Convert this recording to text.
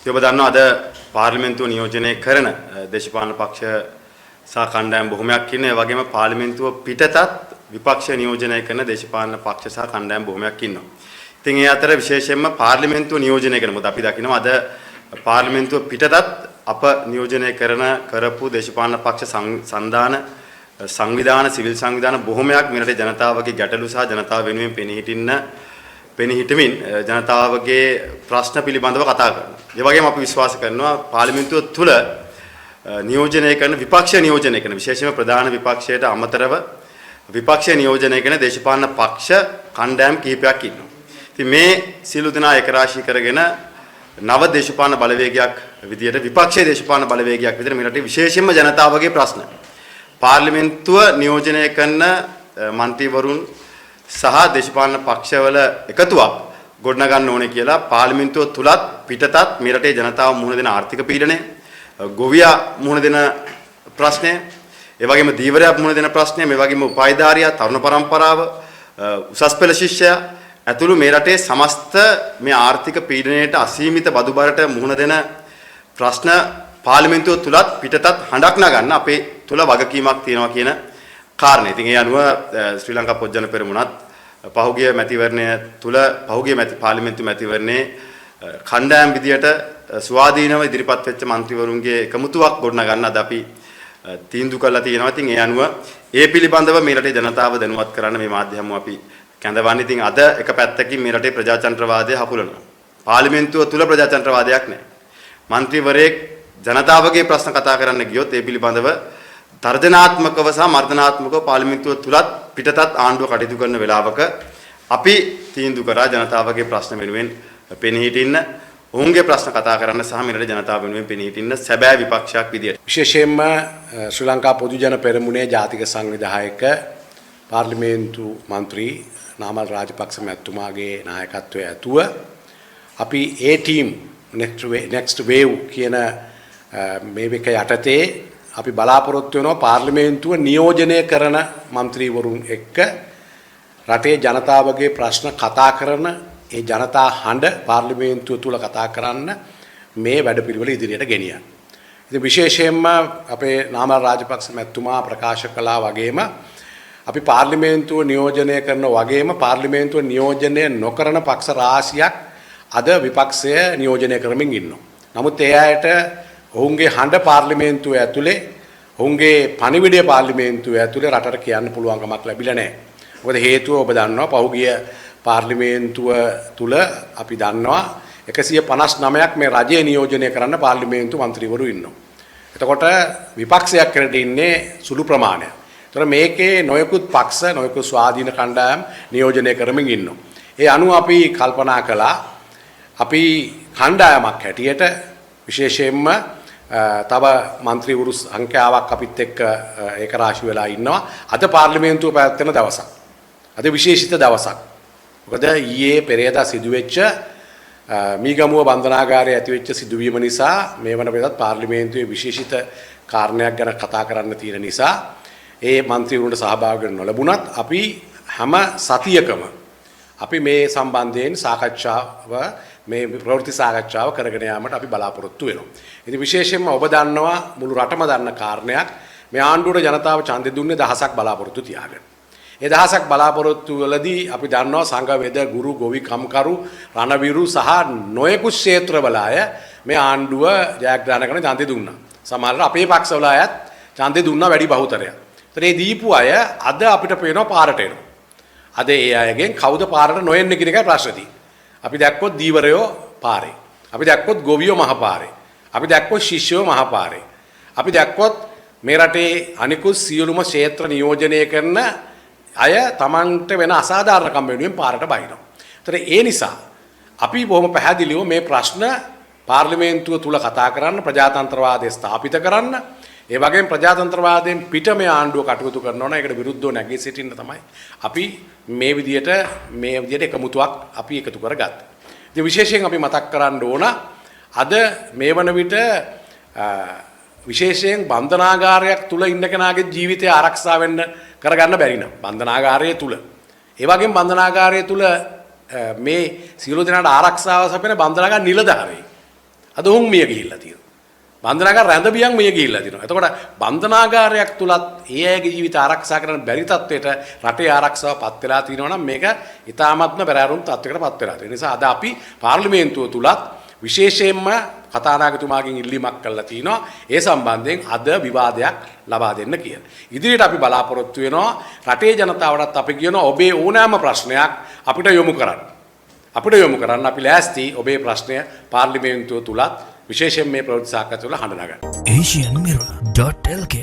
ඔබ දන්නවා අද පාර්ලිමේන්තුව නියෝජනය කරන දේශපාලන පක්ෂ සහ කණ්ඩායම් බොහොමයක් ඉන්නේ. ඒ වගේම පාර්ලිමේන්තුව පිටතත් විපක්ෂ නියෝජනය කරන දේශපාලන පක්ෂ සහ කණ්ඩායම් බොහොමයක් ඉන්නවා. ඉතින් ඒ අතර විශේෂයෙන්ම පාර්ලිමේන්තුව නියෝජනය කරන මොකද අපි දකිනවා අද පාර්ලිමේන්තුව පිටතත් අප නියෝජනය කරපු දේශපාලන පක්ෂ සංවිධාන සිවිල් සංවිධාන බොහොමයක් මෙරටේ ජනතාවගේ ගැටලු සහ ජනතාව වෙනුවෙන් පෙනී හිටමින් ජනතාවගේ ප්‍රශ්න පිළිබඳව කතා කරනවා. ඒ වගේම අපි විශ්වාස කරනවා පාර්ලිමේන්තුව තුළ නියෝජනය කරන විපක්ෂ නියෝජනය කරන විශේෂයෙන්ම ප්‍රධාන විපක්ෂයට අමතරව විපක්ෂ නියෝජනය කරන දේශපාලන පක්ෂ කණ්ඩායම් කිහිපයක් ඉන්නවා. ඉතින් මේ සියලු දෙනා ඒකරාශී කරගෙන නව දේශපාලන බලවේගයක් විදියට විපක්ෂයේ දේශපාලන බලවේගයක් විදියට මේ රටේ විශේෂයෙන්ම ජනතාවගේ ප්‍රශ්න පාර්ලිමේන්තුව නියෝජනය කරන മന്ത്രിවරුන් සහ දේශපාලන පක්ෂවල එකතුවක් ගොඩනගන්න ඕනේ කියලා පාර්ලිමේන්තුව තුලත් පිටතත් මේ රටේ ජනතාව මුහුණ දෙන ආර්ථික පීඩනය, ගොවියා මුහුණ දෙන ප්‍රශ්නය, ඒ වගේම දීවරයා මුහුණ දෙන ප්‍රශ්නය, මේ වගේම උපාධිධාරියා, තරුණ පරම්පරාව, උසස් පෙළ ශිෂ්‍යයා ඇතුළු මේ රටේ සමස්ත මේ ආර්ථික පීඩනයට අසීමිත බදු බරට මුහුණ දෙන ප්‍රශ්න පාර්ලිමේන්තුව තුලත් පිටතත් හඬක් නගන්න අපේ තුල වගකීමක් තියෙනවා කියන කාරණේ. ඉතින් ඒ අනුව ශ්‍රී ලංකා පොත්ජන පෙරමුණත් පහුගිය මැතිවරණය තුල පහුගිය පාර්ලිමේන්තු මැතිවරණයේ කණ්ඩායම් විදියට ස්වාධීනව ඉදිරිපත් වෙච්ච മന്ത്രിවරුන්ගේ එකමුතුවක් ගොඩනගන්න අද අපි තීන්දුව කළා තියෙනවා. ඉතින් ඒ අනුව ඒ පිළිබඳව මේ රටේ ජනතාව දැනුවත් කරන්න මේ මාධ්‍යමම අපි කැඳවන්නේ. ඉතින් අද එක පැත්තකින් මේ රටේ ප්‍රජාතන්ත්‍රවාදය හකුලනවා. පාර්ලිමේන්තුව තුල ප්‍රජාතන්ත්‍රවාදයක් නැහැ. മന്ത്രിවරයෙක් ජනතාවගේ ප්‍රශ්න කතා කරන්න ගියොත් ඒ පිළිබඳව තර්ජනාත්මකව සහ මර්දනාත්මකව පාර්ලිමේන්තුව තුලත් පිටතත් ආණ්ඩුව කටයුතු කරන වෙලාවක අපි තීන්දුව කරා ජනතාවගේ ප්‍රශ්න වෙනුවෙන් පෙනී හිටින්න, ඔවුන්ගේ ප්‍රශ්න කතා කරන්න සහ මෙරට ජනතාව වෙනුවෙන් පෙනී හිටින්න සැබෑ විපක්ෂයක් විදියට. විශේෂයෙන්ම ශ්‍රී ලංකා පොදු ජන පෙරමුණේ ජාතික සංවිධායක පාර්ලිමේන්තු මන්ත්‍රී නාමල් රාජපක්ෂ මැතිතුමාගේ නායකත්වයේ ඇතුව අපි ඒ ටීම් next wave කියන මේ එක යටතේ අපි බලාපොරොත්තු වෙනවා පාර්ලිමේන්තුව නියෝජනය කරන മന്ത്രിවරුන් එක්ක රටේ ජනතාවගේ ප්‍රශ්න කතා කරන ඒ ජනතා හඬ පාර්ලිමේන්තුව තුල කතා කරන්න මේ වැඩපිළිවෙල ඉදිරියට ගෙනියන්න. ඉතින් විශේෂයෙන්ම අපේ නාමල් රාජපක්ෂ මැතිතුමා ප්‍රකාශ කළා වගේම අපි පාර්ලිමේන්තුව නියෝජනය කරන වගේම පාර්ලිමේන්තුව නියෝජනය නොකරන පක්ෂ රාශියක් අද විපක්ෂය නියෝජනය කරමින් ඉන්නවා. නමුත් ඒ අයට ඔවුන්ගේ හඬ පාර්ලිමේන්තුව ඇතුලේ ඔවුන්ගේ පණිවිඩය පාර්ලිමේන්තුව ඇතුලේ රටට කියන්න පුළුවන්කමක් ලැබිලා නැහැ. මොකද හේතුව ඔබ දන්නවා පහුගිය පාර්ලිමේන්තුව තුල අපි දන්නවා 159ක් මේ රජය නියෝජනය කරන්න පාර්ලිමේන්තු മന്ത്രിවරු ඉන්නවා. එතකොට විපක්ෂයක් කරට ඉන්නේ සුළු ප්‍රමාණයක්. ඒතර මේකේ නොයෙකුත් පක්ෂ නොයෙකුත් ස්වාධීන කණ්ඩායම් නියෝජනය කරමින් ඉන්නවා. ඒ අනුව අපි කල්පනා කළා අපි කණ්ඩායමක් හැටියට විශේෂයෙන්ම තව മന്ത്രിවරු සංඛ්‍යාවක් අපිත් එක්ක ඒක රාශි වෙලා ඉන්නවා. අද පාර්ලිමේන්තුව පැවැත්වෙන දවසක්. අද විශේෂිත දවසක්. මොකද ඊයේ පෙරේදා සිදුවෙච්ච මීගමුව බන්ධනාගාරයේ ඇතිවෙච්ච සිදුවීම නිසා මේ වන වෙලත් පාර්ලිමේන්තුවේ විශේෂිත කාරණයක් ගැන කතා කරන්න තියෙන නිසා ඒ മന്ത്രിවරුන්ට සහභාගී වෙන්න නොලැබුණත් අපි හැම සතියකම අපි මේ සම්බන්ධයෙන් සාකච්ඡාව මේ ප්‍රවෘත්ති සාකච්ඡාව කරගෙන යාමට අපි බලාපොරොත්තු වෙනවා. ඉතින් විශේෂයෙන්ම ඔබ දන්නවා මුළු රටම දන්න කාරණයක් මේ ආණ්ඩුවට ජනතාව ඡන්දෙ දුන්නේ දහසක් බලාපොරොත්තු තියාගෙන. ඒ දහසක් බලාපොරොත්තු වලදී අපි දන්නවා සංඝ වේද ගුරු ගොවි කම්කරු රණවිරු සහ නොයෙකුත් ක්ෂේත්‍රවල අය මේ ආණ්ඩුව ජයග්‍රහණය කරන ඡන්දෙ දුන්නා. සමහරවිට අපේ පක්ෂවල අයත් ඡන්දෙ දුන්නා වැඩි බහුතරයක්. ඒතර මේ දීපු අය අද අපිට පේනවා පාරට එනවා. අද ඒ අයගෙන් කවුද පාරට නොයන්නේ කියන එකයි ප්‍රශ්නේ තියෙන්නේ. අපි දැක්කොත් දීවරයෝ පාරේ. අපි දැක්කොත් ගොවියෝ මහ පාරේ. අපි දැක්කොත් ශිෂ්‍යයෝ මහ පාරේ. අපි දැක්කොත් මේ රටේ අනිකුත් සියලුම ක්ෂේත්‍ර නියෝජනය කරන අය තමන්ට වෙන අසාධාරණකම් වෙනුවෙන් පාරට බහිනවා. ඒතර ඒ නිසා අපි බොහොම පැහැදිලිව මේ ප්‍රශ්න පාර්ලිමේන්තුව තුල කතා කරන්න ප්‍රජාතන්ත්‍රවාදය ස්ථාපිත කරන්න ඒ වගේම ප්‍රජාතන්ත්‍රවාදයෙන් පිට මේ ආණ්ඩුව කටයුතු කරනවා නම් ඒකට විරුද්ධව නැගී සිටින්න තමයි අපි මේ විදියට එකමුතුවක් අපි එකතු කරගත්තා. ඉතින් විශේෂයෙන් අපි මතක් කරන්න ඕන අද මේ වන විට විශේෂයෙන් බන්ධනාගාරයක් තුල ඉන්න කෙනාගේ ජීවිතය ආරක්ෂා වෙන්න කරගන්න බැරි නම් බන්ධනාගාරය තුල ඒ වගේම බන්ධනාගාරය තුල මේ සියලු දෙනාට ආරක්ෂාව සපයන බන්ධනාගාර නිලධාරී අද ඔවුන් මිය ගිහිල්ලා තියෙනවා. බන්ධනාගාර රැඳවියන් මිය ගිහිල්ලා තියෙනවා. එතකොට බන්ධනාගාරයක් තුලත් ඒ අයගේ ජීවිත ආරක්ෂා කරන්න බැරි තත්ත්වයට රටේ ආරක්ෂාව පත් වෙලා තියෙනවා නම් මේක ඉතාමත්ම බැරෑරුම් තත්ත්වයකට පත් වෙලා තියෙනවා. ඒ නිසා අද අපි පාර්ලිමේන්තුව තුලත් විශේෂයෙන්ම කතානායකතුමාගෙන් ඉල්ලීමක් කළා තිනවා ඒ සම්බන්ධයෙන් අද විවාදයක් ලබා දෙන්න කියලා. ඉදිරියට අපි බලාපොරොත්තු වෙනවා රටේ ජනතාවටත් අපි කියනවා ඔබේ ඕනෑම ප්‍රශ්නයක් අපිට යොමු කරන්න. අපි ලෑස්ති ඔබේ ප්‍රශ්නය පාර්ලිමේන්තුව තුලත් විශේෂයෙන් මේ ප්‍රවෘත්ති සාකච්ඡා තුළ හඳුනා ගන්න. asianmirror.lk